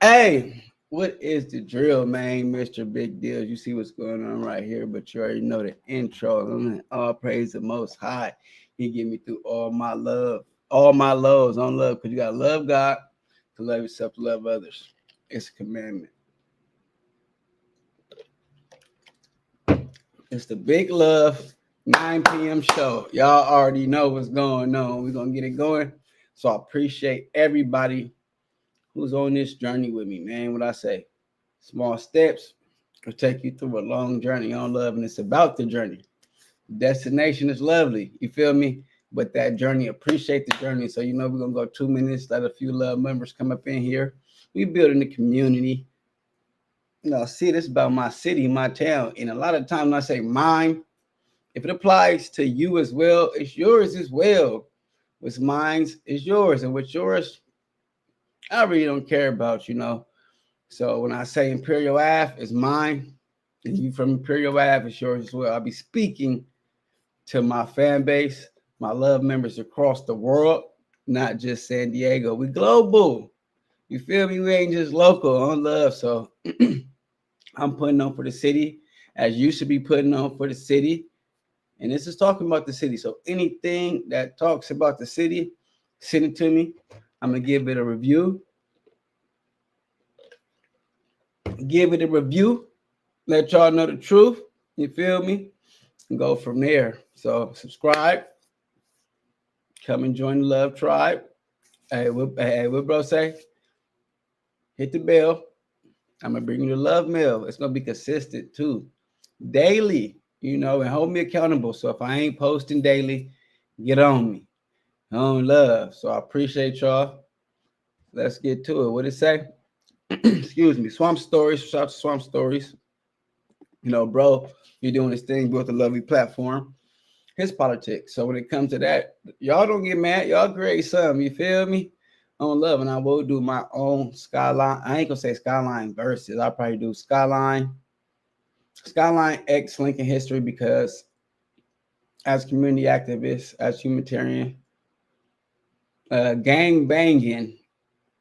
Hey, what is the drill, man? Mr. Big Deal. You see what's going on right here, but you already know the intro. All praise the Most High. He give me through all my lows on love, because you got to love God, to love yourself, to love others. It's a commandment. It's the Big Love 9 p.m. show. Y'all already know what's going on. We're going to get it going. So I appreciate everybody who's on this journey with me, man. What I say, small steps will take you through a long journey on love, and it's about the journey. Destination is lovely, you feel me? But that journey, appreciate the journey. So we're gonna go 2 minutes, let a few love members come up in here. We building the community. See, this is about my city, my town, and a lot of times when I say mine, if it applies to you as well, it's yours as well. What's mine is yours, and what's yours, I really don't care about, So when I say Imperial Ave is mine, and you from Imperial Ave, it's yours as well. I'll be speaking to my fan base, my love members across the world, not just San Diego. We global. You feel me? We ain't just local on love. So I'm putting on for the city, as you should be putting on for the city. And this is talking about the city. So anything that talks about the city, send it to me. I'm going to give it a review. Let y'all know the truth. You feel me? And go from there. So subscribe. Come and join the Love Tribe. Hey, what bro say? Hit the bell. I'm going to bring you the love mail. It's going to be consistent too. Daily, and hold me accountable. So if I ain't posting daily, get on me. On love. So I appreciate y'all. Let's get to it. What it say? Excuse me. Swamp Stories. Shout out to Swamp Stories. Bro, you're doing this thing with a lovely platform. His politics. So when it comes to that, y'all don't get mad. Y'all create something. You feel me? On love. And I will do my own Skyline. I ain't gonna say Skyline verses. I'll probably do Skyline X Lincoln history, because as community activist, as humanitarian, gang banging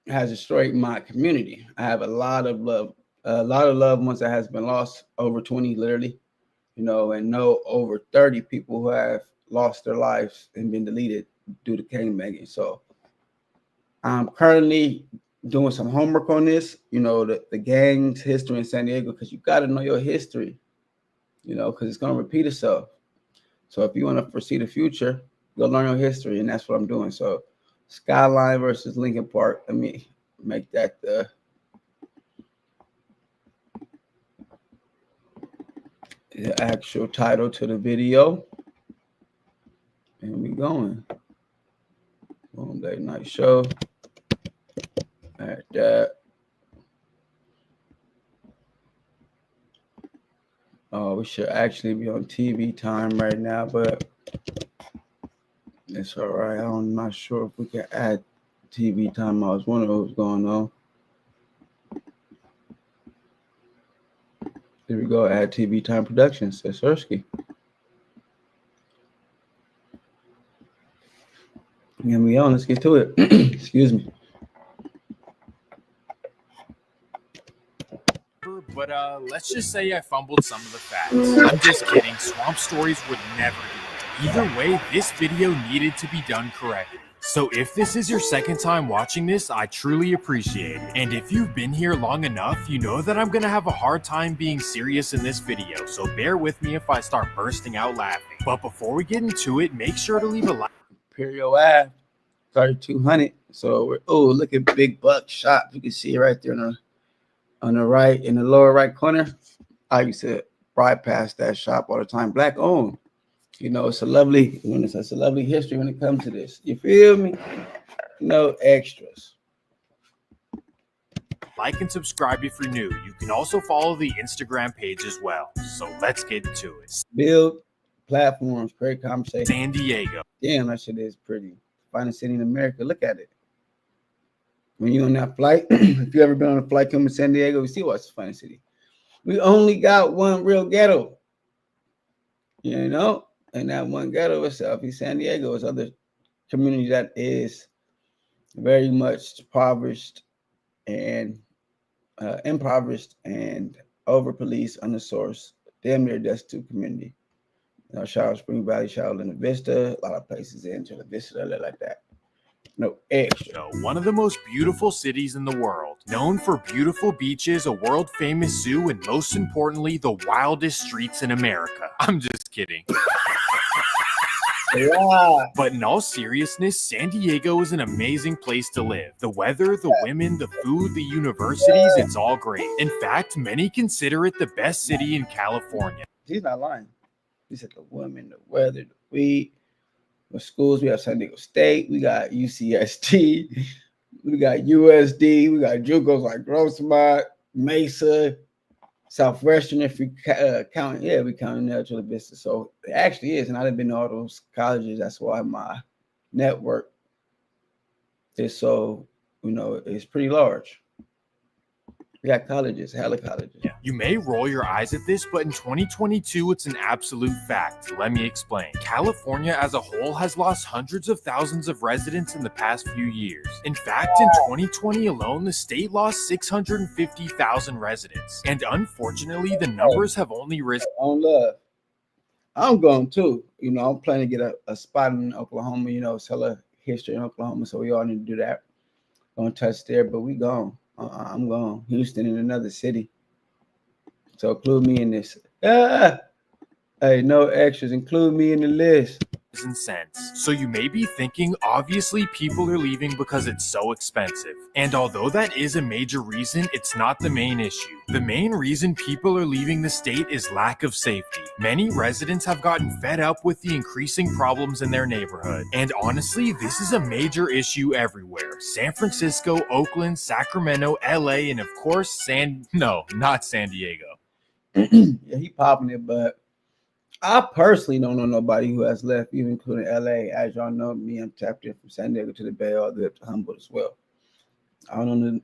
has destroyed my community. I have a lot of loved ones that has been lost, over 20 literally, and know over 30 people who have lost their lives and been deleted due to gang banging. So I'm currently doing some homework on this, the gang's history in San Diego, because you got to know your history, because it's going to repeat itself. So if you want to foresee the future, go learn your history, and that's what I'm doing. So Skyline versus Lincoln Park. Let me make that the actual title to the video. And we going. Boom, late night show. At that. Oh, we should actually be on TV time right now, but it's all right. I'm not sure if we can add TV time. I was wondering what was going on. Here we go. Add TV time productions. That's Sersky. And we on. Let's get to it. Excuse me. But let's just say I fumbled some of the facts. I'm just kidding. Swamp Stories would never do it. Either way, this video needed to be done correctly. So if this is your second time watching this, I truly appreciate it. And if you've been here long enough, you know that I'm gonna have a hard time being serious in this video, so bear with me if I start bursting out laughing. But before we get into it, make sure to leave a like. Imperial Ave, 3200. So look at Big Buck Shop. You can see it right there on the right, in the lower right corner. I used to ride past that shop all the time. Black owned. It's a lovely history when it comes to this. You feel me? No extras. Like and subscribe if you're new. You can also follow the Instagram page as well. So let's get to it. Build platforms, great conversation. San Diego. Damn, that shit is pretty. Finest city in America. Look at it. When you're on that flight, if you ever been on a flight coming to San Diego, you see what's the finest city. We only got one real ghetto. And that one ghetto is Southeast San Diego. It's other community that is very much impoverished and over policed, under-sourced, damn near destitute community. Shout out Spring Valley, shout out Linda Vista, a lot of places in Chula Vista, like that. No extra. One of the most beautiful cities in the world, known for beautiful beaches, a world-famous zoo, and most importantly, the wildest streets in America. I'm just kidding. Yeah. But in all seriousness, San Diego is an amazing place to live. The weather, the women, the food, the universities, it's all great. In fact, many consider it the best city in California. He's not lying. He said the women, the weather, the weed. The schools, we have San Diego State, we got UCST, we got USD, we got JUCOs like Grossmont, Mesa, Southwestern, if we count, we count Chula Vista. So it actually is, and I've been to all those colleges. That's why my network is so, it's pretty large. We got colleges, hella colleges. You may roll your eyes at this, but in 2022, it's an absolute fact. Let me explain. California as a whole has lost hundreds of thousands of residents in the past few years. In fact, in 2020 alone, the state lost 650,000 residents. And unfortunately, the numbers have only risen. On love. I'm going too. I'm planning to get a spot in Oklahoma. It's hella history in Oklahoma, so we all need to do that. Don't touch there, but we gone. I'm going. Houston in another city. So include me in this. Hey, no extras. Include me in the list. Cents. So you may be thinking, obviously people are leaving because it's so expensive. And although that is a major reason, it's not the main issue. The main reason people are leaving the state is lack of safety. Many residents have gotten fed up with the increasing problems in their neighborhood. And honestly, this is a major issue everywhere. San Francisco, Oakland, Sacramento, LA, and of course, not San Diego. Yeah, he popping it, but I personally don't know nobody who has left, even including LA. As y'all know, me, I'm tapped in from San Diego to the Bay, all the way up to Humboldt as well. I don't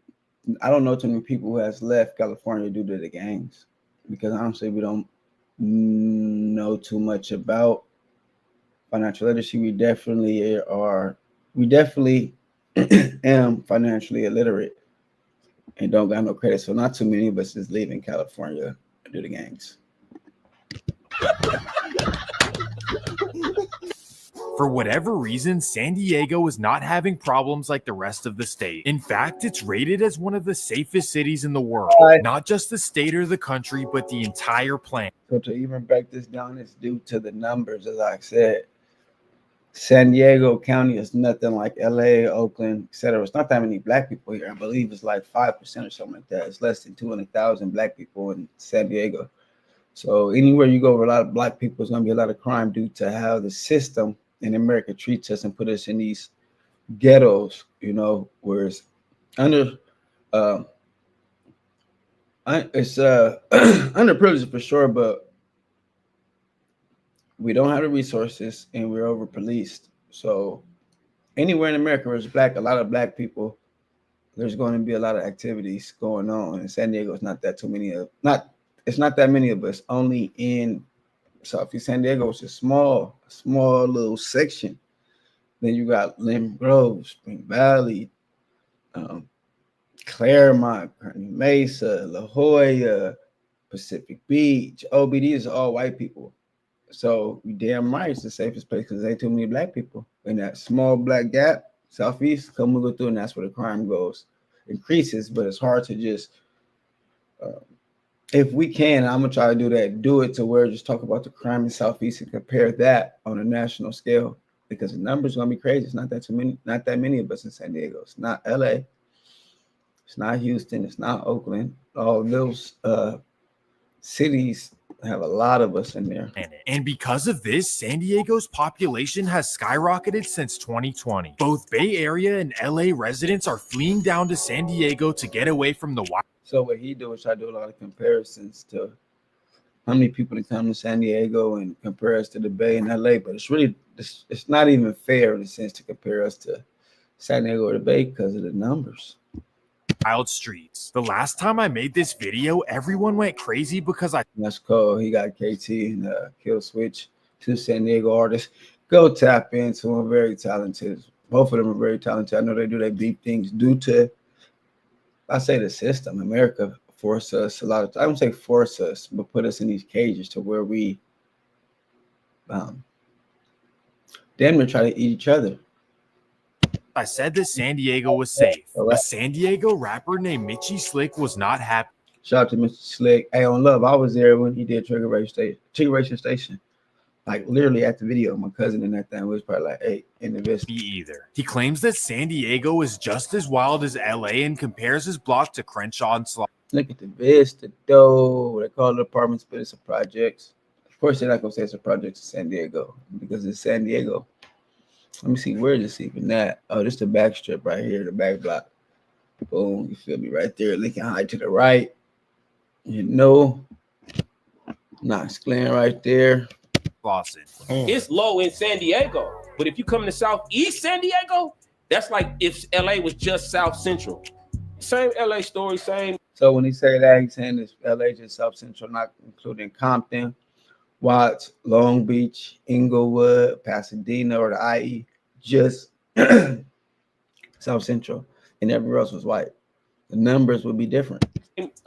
know too many people who has left California due to the gangs, because honestly, we don't know too much about financial literacy. We definitely am financially illiterate and don't got no credit. So not too many of us is leaving California due to gangs. For whatever reason, San Diego is not having problems like the rest of the state. In fact, it's rated as one of the safest cities in the world. Not just the state or the country, but the entire planet. So to even break this down, it's due to the numbers. As I said, San Diego County is nothing like LA, Oakland, etc. It's not that many black people here. I believe it's like 5% or something like that. It's less than 200,000 black people in San Diego. So anywhere you go with a lot of black people, there's going to be a lot of crime due to how the system in America treats us and put us in these ghettos, where it's underprivileged for sure, but we don't have the resources and we're over policed. So anywhere in America where there's a lot of black people, there's going to be a lot of activities going on. In San Diego, it's not that many of us. Only in Southeast San Diego, it's a small little section. Then you got Lemon Grove, Spring Valley, Claremont, Kearney Mesa, La Jolla, Pacific Beach. OBD is all white people. So you damn right it's the safest place because there ain't too many black people. In that small black gap, Southeast, come go through, and that's where the crime increases. But it's hard to just if we can, I'm gonna try to do it to where just talk about the crime in Southeast and compare that on a national scale, because the numbers are gonna be crazy. It's not that many of us in San Diego. It's not LA, it's not Houston, it's not Oakland. All those cities have a lot of us in there. And because of this, San Diego's population has skyrocketed since 2020. Both Bay Area and LA residents are fleeing down to San Diego to get away from the wild. So what he do is try to do a lot of comparisons to how many people that come to San Diego and compare us to the Bay and LA, but it's not even fair in a sense to compare us to San Diego or the Bay because of the numbers. Wild streets. The last time I made this video, everyone went crazy because that's cool. He got KT and Kill Switch, two San Diego artists. Go tap into him, very talented. Both of them are very talented. I know they do their deep things due to, I say, the system. America force us a lot of, I don't say force us, but put us in these cages to where we damn near try to eat each other. I said that San Diego was safe. A San Diego rapper named Mitchie Slick was not happy. Shout out to Mr. Slick. Hey, on Love, I was there when he did Trigger Ration Station. Like literally at the video, my cousin and that thing was probably like 8 in the Vista. Either. He claims that San Diego is just as wild as LA and compares his block to Crenshaw and Slaughter. Look at the Vista, though. They call it apartments, but it's a projects. Of course, they're not gonna say it's a project in San Diego because it's San Diego. Let me see, where is this even at? Oh, this is the back strip right here, the back block. Boom, you feel me right there. Lincoln High to the right. You know, Knox Glen right there. Lawson. It's low in San Diego, but if you come to Southeast San Diego, that's like if LA was just South Central. Same LA story, same. So when he say that, he's saying this LA just South Central, not including Compton, Watts, Long Beach, Inglewood, Pasadena, or the IE, just South Central, and everywhere else was white. The numbers would be different.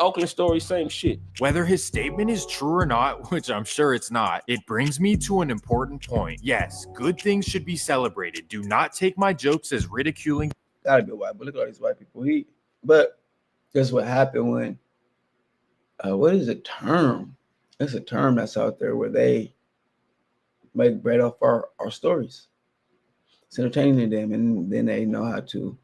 Oakland story, same shit. Whether his statement is true or not, which I'm sure it's not, it brings me to an important point. Yes, good things should be celebrated. Do not take my jokes as ridiculing. Gotta be white, but look at all these white people eat. But that's what happened when, what is a term? It's a term that's out there where they make bread off our stories. It's entertaining them, and then they know how to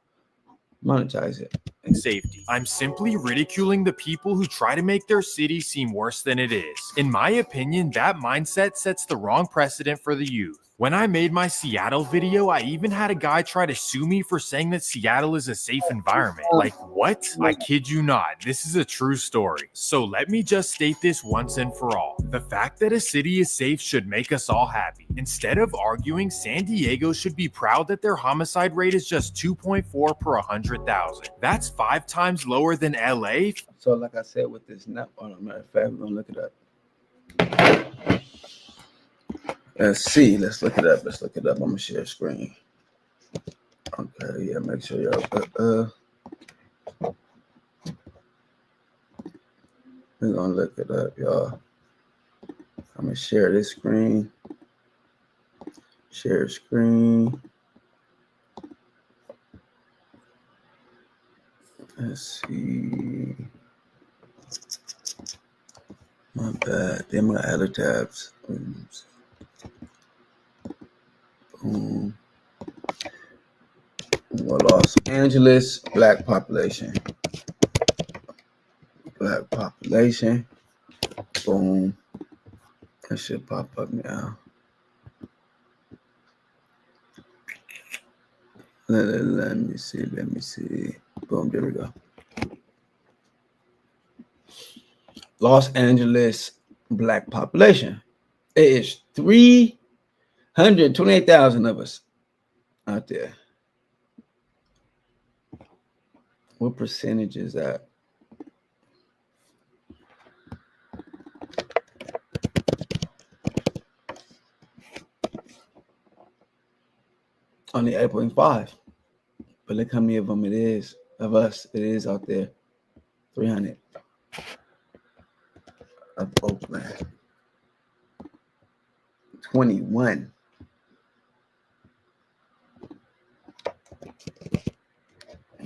monetize it. Safety. I'm simply ridiculing the people who try to make their city seem worse than it is. In my opinion, that mindset sets the wrong precedent for the youth. When I made my Seattle video, I even had a guy try to sue me for saying that Seattle is a safe environment. Like, what? I kid you not. This is a true story. So let me just state this once and for all. The fact that a city is safe should make us all happy. Instead of arguing, San Diego should be proud that their homicide rate is just 2.4 per 100,000. That's 5 times lower than LA. So like I said with this now, matter of fact, we're gonna look it up. Let's see. Let's look it up. I'm gonna share screen. Okay, yeah, make sure y'all we're gonna look it up, y'all. I'm gonna share this screen. Share screen. Let's see. My bad. Then my other tabs. Boom. Los Angeles black population. Black population. Boom. That should pop up now. Let me see. Boom, there we go. Los Angeles black population. It is 328,000 of us out there. What percentage is that? Only 8.5. But look how many of them it is, of us, it is out there. 300 of Oakland. 21.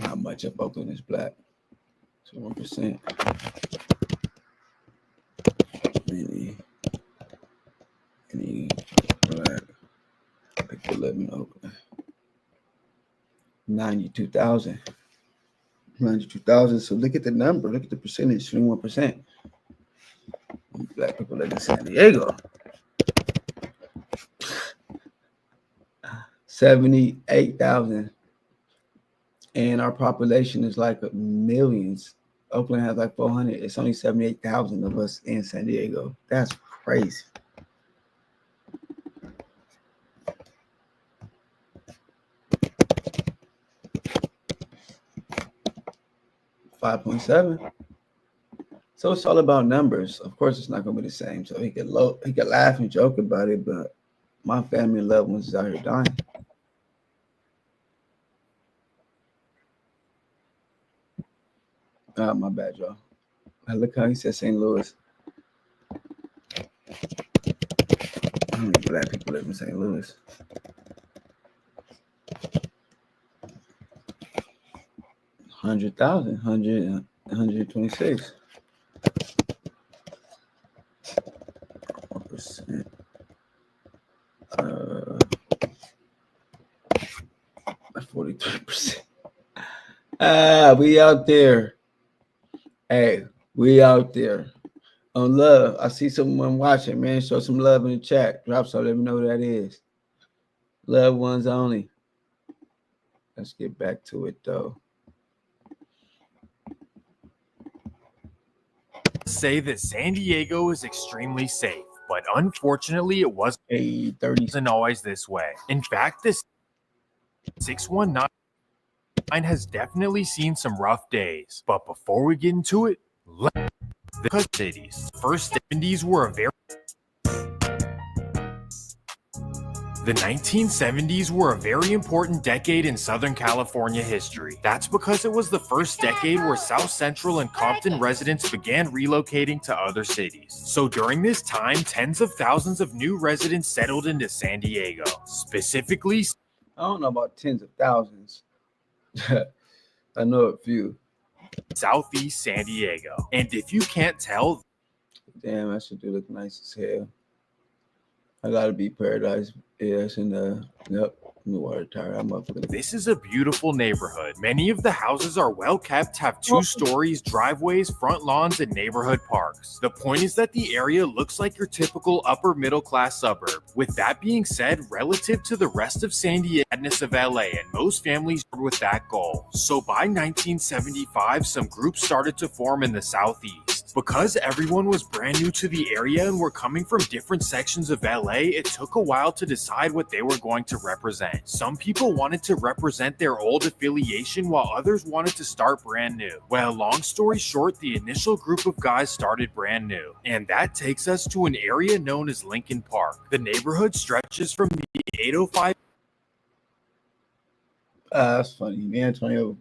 How much of Oakland is black? 1%. Any black people live in Oakland? 92,000. 92,000. So look at the number. Look at the percentage. 21%. Black people live in San Diego. 78,000. And our population is like millions. Oakland has like 400. It's only 78,000 of us in San Diego. That's crazy. $5.7. So it's all about numbers. Of course, it's not gonna be the same. So he could laugh and joke about it, but my family and loved ones is out here dying. My bad, y'all. Look how he said St. Louis. How many black people live in St. Louis? 100,000, 126. 1%. 43%. We out there. Hey, we out there. On love. I see someone watching, man. Show some love in the chat. Drop so let me know who that is. Loved ones only. Let's get back to it though. Say that San Diego is extremely safe, but unfortunately it wasn't always this way. In fact, this 619 has definitely seen some rough days. But before we get into it, the cities. First 70s were The 1970s were a very important decade in Southern California history. That's because it was the first decade where South Central and Compton residents began relocating to other cities. So during this time, tens of thousands of new residents settled into San Diego. Specifically, I don't know about tens of thousands. I know a few. Southeast San Diego. And if you can't tell, damn, that shit do look nice as hell. I gotta be Paradise. Yes, and yep. Water tower. I'm up with it. This is a beautiful neighborhood. Many of the houses are well kept, have 2 stories, driveways, front lawns, and neighborhood parks. The point is that the area looks like your typical upper middle class suburb. With that being said, relative to the rest of San Diego of LA, and most families are with that goal. So by 1975, some groups started to form in the Southeast. Because everyone was brand new to the area and were coming from different sections of LA, it took a while to decide what they were going to represent. Some people wanted to represent their old affiliation while others wanted to start brand new. Well, long story short, the initial group of guys started brand new. And that takes us to an area known as Lincoln Park. The neighborhood stretches from the 805. That's funny. Me and Antonio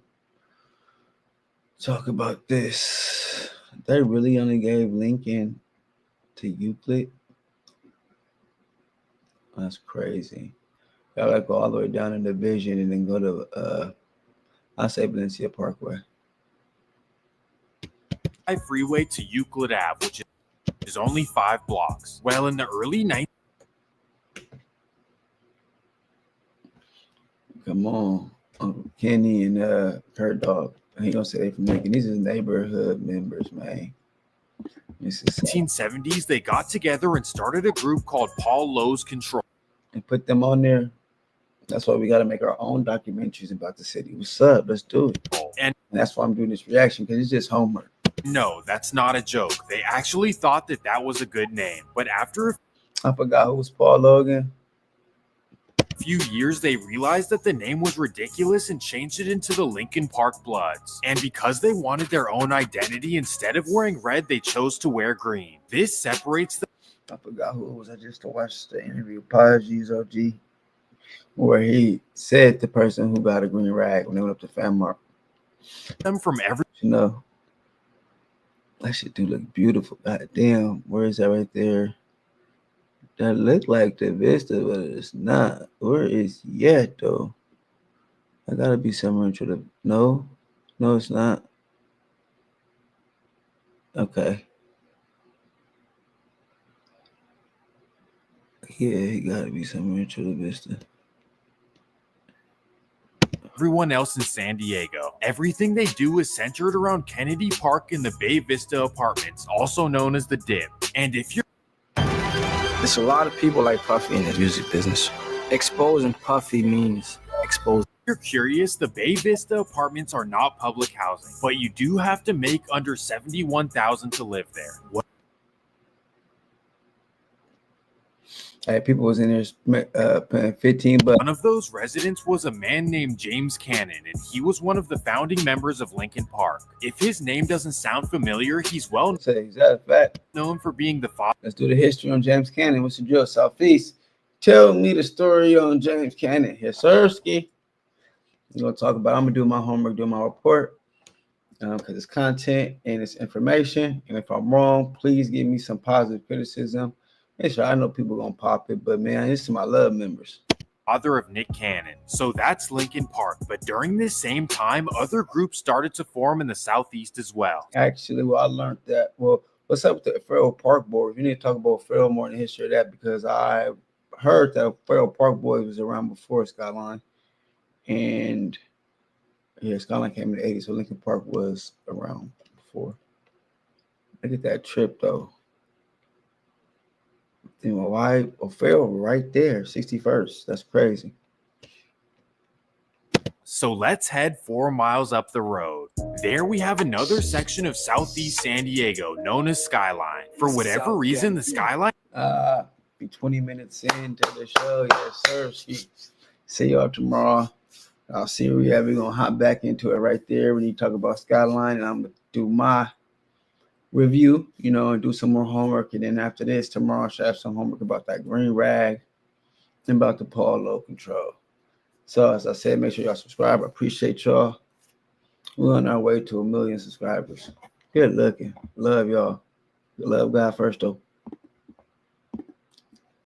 talk about this. They really only gave Lincoln to Euclid. That's crazy. Y'all gotta go all the way down in Division and then go to I say Valencia Parkway. Freeway to Euclid Ave, which is only 5 blocks. Well, in the early 90s. Come on, Uncle Kenny and Kurt Dog. I ain't gonna say they from Lincoln. These are neighborhood members, man. This is 1970s, they got together and started a group called Paul Lowe's Control. And put them on there. That's why we got to make our own documentaries about the city. What's up? Let's do it. And that's why I'm doing this reaction, because it's just homework. No, that's not a joke. They actually thought that that was a good name. But after I forgot who was Paul Logan. a few years, they realized that the name was ridiculous and changed it into the Lincoln Park Bloods. And because they wanted their own identity, instead of wearing red, they chose to wear green. This separates them. I forgot who it was. I just watched the interview, Paji's OG, where he said the person who got a green rag when they went up to Fanmark. Them from every, you know, that shit do look beautiful. God damn, where is that right there? That look like the Vista, but it's not. Where is yet though? I gotta be somewhere into the no, it's not. Okay. Yeah, he gotta be somewhere in Chula Vista. Everyone else in San Diego. Everything they do is centered around Kennedy Park and the Bay Vista Apartments, also known as the Dip. And if you're There's a lot of people like Puffy in the music business. Exposing Puffy means exposing. If you're curious, the Bay Vista Apartments are not public housing, but you do have to make under $71,000 to live there. Hey, people was in there paying $15. One of those residents was a man named James Cannon, and he was one of the founding members of Lincoln Park. If his name doesn't sound familiar, he's well Say, is that a fact? known for being the father. Let's do the history on James Cannon. What's the drill, Southeast? Tell me the story on James Cannon. Yes, sir, Ski. We're gonna talk about. I'm gonna do my homework, do my report. because it's content and it's information. And if I'm wrong, please give me some positive criticism. Make sure I know people gonna pop it, but man, this is my love members. Father of Nick Cannon. So that's Linkin Park. But during this same time, other groups started to form in the Southeast as well. Actually, well, I learned that. Well, what's up with the Feral Park Boys? We need to talk about Feral more in the history of that, because I heard that Feral Park Boys was around before SKYLINE. And yeah, SKYLINE came in the 80s, so Linkin Park was around before. Look at that trip though. You know, why Feral right there, 61st. That's crazy. So let's head 4 miles up the road. There we have another section of Southeast San Diego known as SKYLINE. For whatever reason, the SKYLINE Be 20 minutes into the show. Yes, sir. See y'all tomorrow. I'll see where we have. We're gonna hop back into it right there. We need to talk about SKYLINE, and I'm gonna do my review, you know, and do some more homework. And then after this, tomorrow I should have some homework about that green rag and about the Paul Low control. So as I said, make sure y'all subscribe. I appreciate y'all. We're on our way to 1 million subscribers. Good looking. Love y'all. Love God first though.